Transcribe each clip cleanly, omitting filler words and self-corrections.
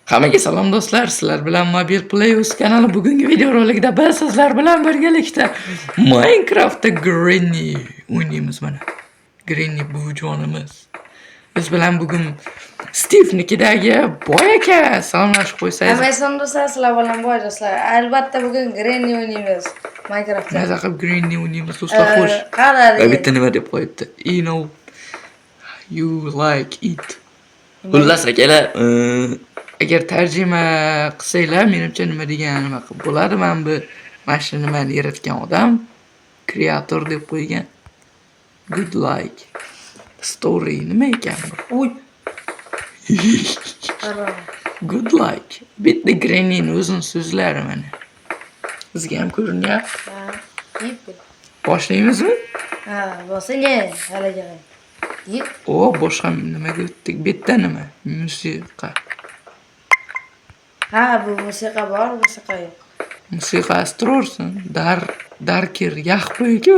Hammaga salom do'stlar, sizlar bilan Mobil Playus kanali. Bugungi video rolikda biz sizlar bilan birgalikda Minecraft'da Granny o'ynaymiz mana. Granny buvijonimiz. Biz bilan bugun Steve'nikidagi boy aka salomlashib qo'ysangiz. Hamma salom do'stlar, sizlar bilan boy do'stlar. Albatta bugun Granny o'ynaymiz Minecraft'da. Maza qilib Granny o'ynaymiz do'stlar, xo'sh. Qaradi. Bitta nima deb qo'yibdi? You know you like it. Xullas akalar, agar tarjima qilsanglar, menimcha nima degan nima qilib bo'ladi? Men bu mashinani yaratgan odam kreator deb qo'ygan. Good like story nima ekan bu? Uy. Good like. Bitta Granny'ning o'zini so'zlari mana. Bizga ham ko'rinyapti. Ha, yip. Boshlaymizmi? Ha, bosing, halaga. Yip. O, boshqa nimaga o'tdik? Bitta nima? Musiqa. Ha, bu musiqa bor, musiqa yo'q. Musiqa astro'rsin. Darker yaxbo'yku.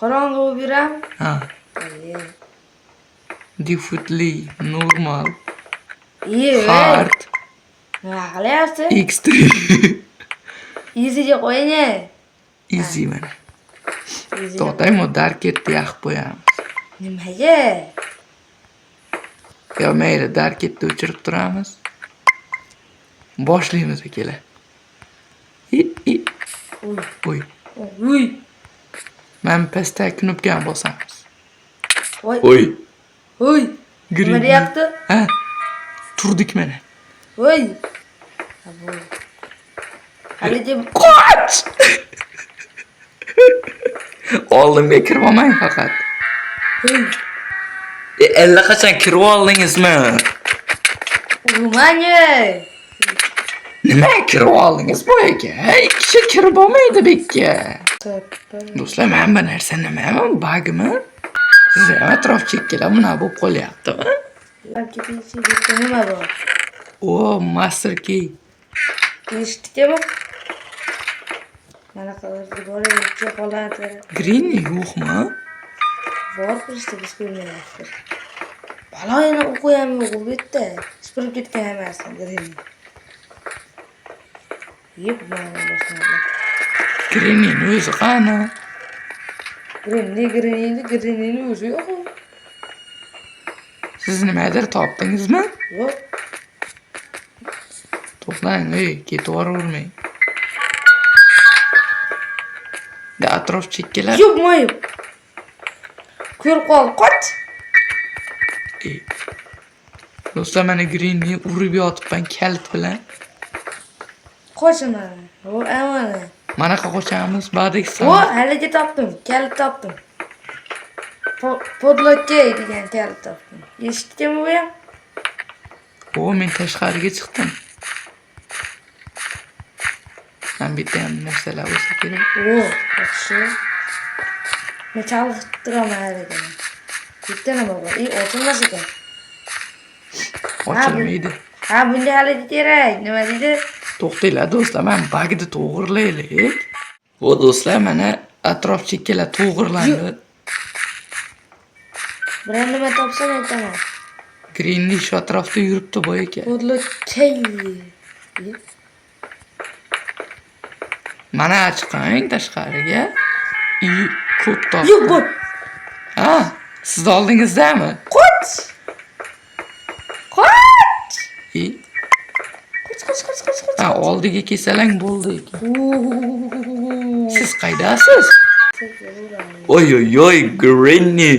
Qorong'i bo'lib yuram. Ha. Differently, normal, hard, Nima qilyapsiz? extreme. Easy'ga qo'ying. Easy mana. To'xtaymi, darketni yaxib qo'yamiz. Nimaga? Yo, mayli, darketni o'chirib turamiz. Boshlaymiz akalar. Uy. Uy. Men pastga knopkani bosamiz. Uy. Uy. Uy. Nima deyapti? Ha. Turdik mana. Uy. Haliga Qoch! Oldimga kirib olmang faqat. uy. Allaqachon kirib oldingizmi? Urmang. Nima kirib oldingiz bu aka? Hech kishi kirib olmaydi bekka. Do'stlar, men bu narsa nimami? Bugmi? Siz ham atrof chekkalar buna bo'lib qolyaptimi? Nima bor? O, master key. Eshitdikmi? Mana qilib borib qoladi. Granny yo'qmi? Bor qilishdi biz ko'rmayapmiz. Baloyini o'qiyam yo'q bu yerda. Supurib ketgan emasmi Granny? Yep, mana boshlanadi. Grannyning o'zi qani? Grannyning o'zi yo'q. Siz nimadir topdingizmi? Yo'q. To'xtang, ketib yubormang. Da atrof chekkalar. Yo'q, mo'yib. Ko'rib qol, qoch. Do'stlar, mana Granny urib yotibman kalit bilan. Qochma. O, amana. Mana qochamiz, ba'dagi O, haliga topdim. Kalit topdim. Podlotga degan kalit topdim. Eshitdingmi bu ham? O, men tashqariga chiqdim. Men bitta ham narsalar bo'lsa kerak. O, yaxshi. Men chalg'itiraman haliga. Bitta nima bor? Ochilmas ekan. Ochilmaydi. Ha, bunga haliga kerak. Nima deydi? To'xtanglar do'stlar, men bagni to'g'irlaylik. O do'stlar, mana atrof chekkalar to'g'irlandi. Biror nima topsam aytaman. Granny shu atrofda yuribdi boy aka. Podlotga. Mana chiqing tashqariga. Kod topdim. Yo'q bu. Ha, siz oldingizdami? Qoch. Qoch. Qoch. Ha, oldiga kelsalang bo'ldi ekan. Siz qaydasiz? Oy, Granny.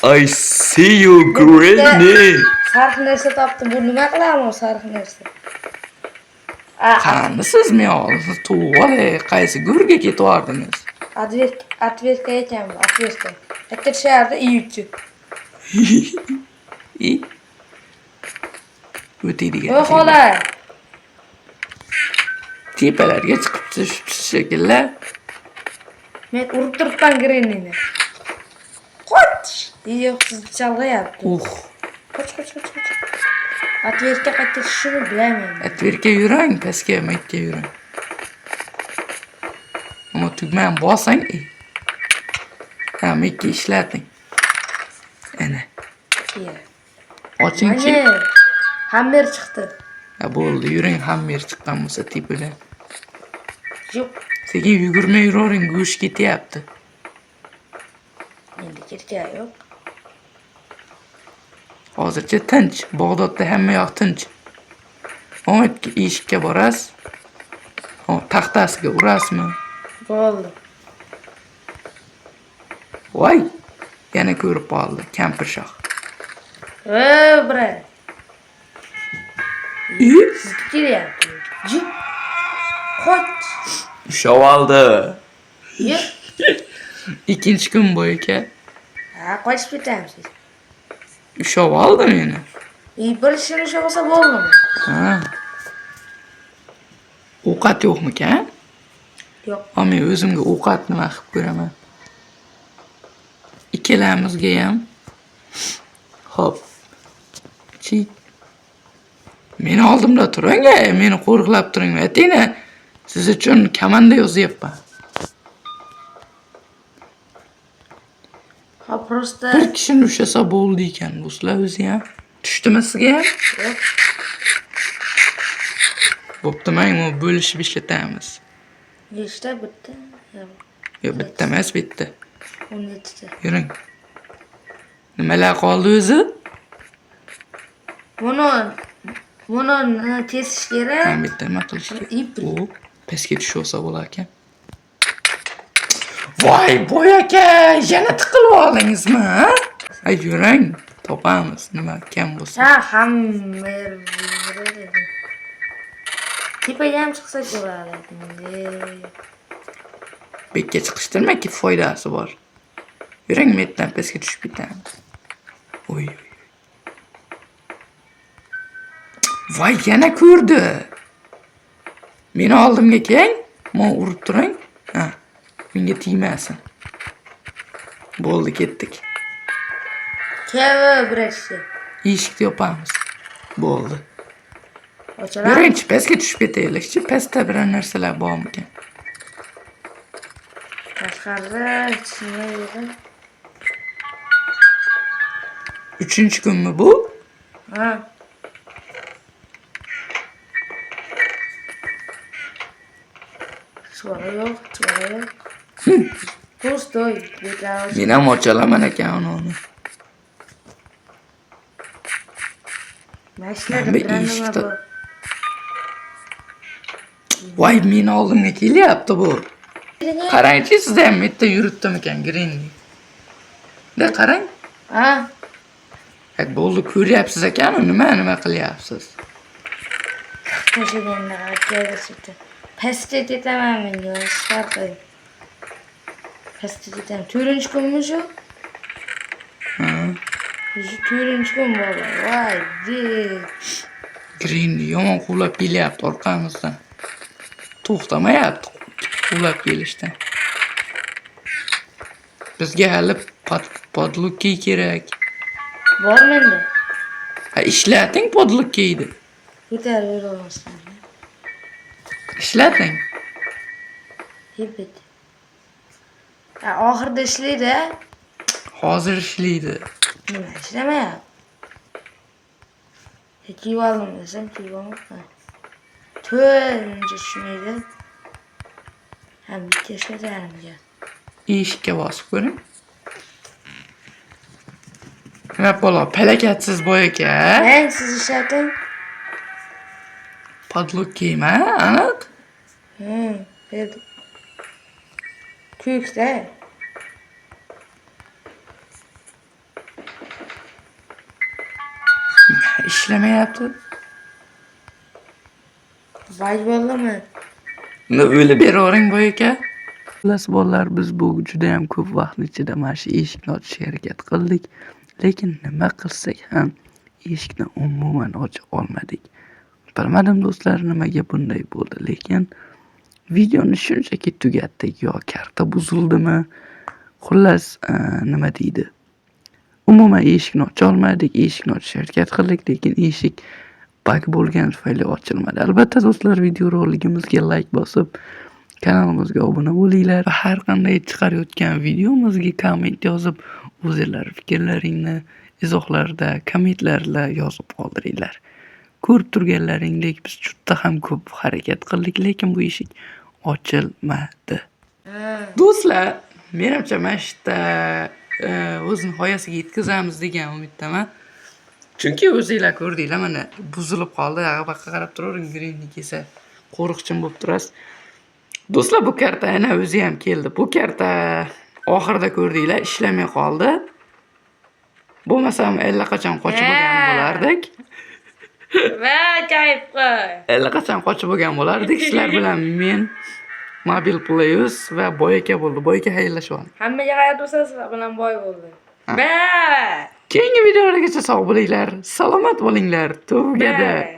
I see you, Granny. Sarx narsa topdim. Bu nima qilaman sarx narsa? Qani siz men hozir to'g'ri qaysi go'rga ketardingiz? Ответка ekan bu, ответка. Katta shaharda iyuchi. O'taydigan. Voy xola. Tepalarga chiqib tushibsiz shekilli. Men urib turibman Grannyni. Qoch! Yo'q, sizni chalg'ayapti. Qoch. Ответка qayta tushishini bilaman. Ответка yurang, pastga makka yurang. Ammo tugmani bosing. Ha, makka ishlating. Ana. Ochingchi. Hammer chiqdi. Ya bo'ldi, yuring, hamma yer chiqqan bo'lsa tepaga. Yo'q. Sekin yugurmay yuravering, go'sht ketyapti. Endi ketgan yo'q. Hozircha tinch. Bag'dodda hamma yoq tinch. Omadga eshikka borasiz. Taxtasiga urasizmi? Bo'ldi. Voy! Yana ko'rib qoldi kampirshoh. Bra. Siz kelyapti. Yo'q. Qoch. Ushlab oldi. Yo'q. Ikkinchi kun bu aka. Ha, qochib ketamsiz. Ushlab oldi meni. Bir ishini ushlab olsa bo'ldimi? Ha. Ovqat yo'qmikan? Yo'q. Men o'zimga ovqat nima qilib ko'raman. Ikkalamizga ham. Xo'p. Chi. Meni oldimda turing, meni qo'riqlab turing. Aytingni, siz uchun komanda yozyapman. Ha, prosta. Bir kishini ushlasa bo'ldi ekan, do'stlar, o'zi ham. Tushdimi sizga ham? Yo'q. Bo'pti, mana bo'lishib ishlatamiz. Nechta bitta? Yo'q, bitta emas, bitta. 17 ta. Yuring. Nimalar qoldi o'zi? Buni kesish kerak. Ha, bitta nima qilish kerak? Ip. Pastga tushib olsa bo'lar ekan. Voy, boy aka, yana tiqilib oldingizmi, ha? Ay, yuring, topamiz, nima kam bo'lsa. Ha, hamma yer. Tepaga ham chiqsa ko'radi. Bekka chiqishtirmaki, foydasi bor. Yuring, metdan pastga tushib ketamiz. Oy. Voy, yana ko'rdi. Meni oldimga keling, men urib turing. Ha, menga tegmasin. Bo'ldi, ketdik. Keva birashdi. Eshikni yopamiz. Bo'ldi. Ocharam. Yuring, pastga tushib ketaylikchi. Pastda biror narsalar bormikan? Tashqarida nima yo'q? 3-chi kunmi bu? Ha. Chuvara yo'q. Pustoy. Men ham ochalaman ekan uni. Mashinada Hamma bilan nima eshikda. bor? Voy, meni oldimga kelyapti bu. Qarangchi, sizda ham bitta yuribdimikan Grinni. Da qarang. Ha. Bo'ldi, ko'ryapsiz ekan, nima qilyapsiz? Qo'shiganda qayerda? Pastga ketaman men, farqi. Pastga ketaman. 4-chi kunmi shu? Ha. Shu 4-chi kun bo'ldi. Voy, Grinni yomon quvlab kelyapti orqamizdan. To'xtamayapti quvlab kelishdan. Bizga hali podlukki kerak. bor menda. Ha, ishlating podlukkiyni. Ko'tarib yuravermasdan. Ishlating. Hibit. Oxirida ishlaydi. Hozir ishlaydi. Nima ishlamayapti? Kiyib oldim desam, kiyib olmabman. 4-chi tushmaydi. Ham bitta ishlatarimga. Eshikka bosib ko'ring. Nima bo'la, palakatsiz boy aka. Men siz ishlating. Podlukkiymi, aniq? Kuyukda. Ishlamayapti. Voy bo'ldimi? Uni o'ylab beravering boy aka. Xullas bolalar, biz bu juda ham ko'p vaqt ichida mana shu eshikni ochishga harakat qildik, lekin nima qilsak ham eshikni umuman ocha olmadik. Bilmadim do'stlar, nimaga bunday bo'ldi, lekin videoni shunchaki tugatdik, yo karta buzildimi? Xullas, nima deydi? Umuman eshikni ocha olmadik, eshikni ochishga harakat qildik, lekin eshik bug bo'lgani tufayli ochilmadi. Albatta do'stlar, video roligimizga like bosib, kanalimizga obuna bo'linglar va har qanday chiqarayotgan videomizga komment yozib, o'zingizlar fikrlaringni izohlarda, kommentlarda yozib qoldiringlar. ko'rib turganlaringdek biz juda ham ko'p harakat qildik, lekin bu eshik ochilmadi. Do'stlar, menimcha mana shu yerda o'z nihoyasiga yetkazamiz degan umiddaman. Chunki o'zinglar ko'rdinglar, mana buzilib qoldi. Yoqqa qarab turavering, grinni kelsa qo'riqchim bo'lib turasiz. Do'stlar, bu karta ana o'zi ham keldi. Bu karta oxirida ko'rdinglar, ishlamay qoldi. Bo'lmasam allaqachon qochib bo'lgan bo'lardik. Va ajoyib qo'y. Allaqachon qochib bo'lgan bo'lardik. Sizlar bilan men Mobil Playus va Boyaka bo'ldi. Boyaka xayrlashyapti. Hammaga hayot bo'lsangiz bilan boy bo'ldi. Ba! Keyingi videolargacha sog' bo'linglar, salomat bo'linglar. Tugadi.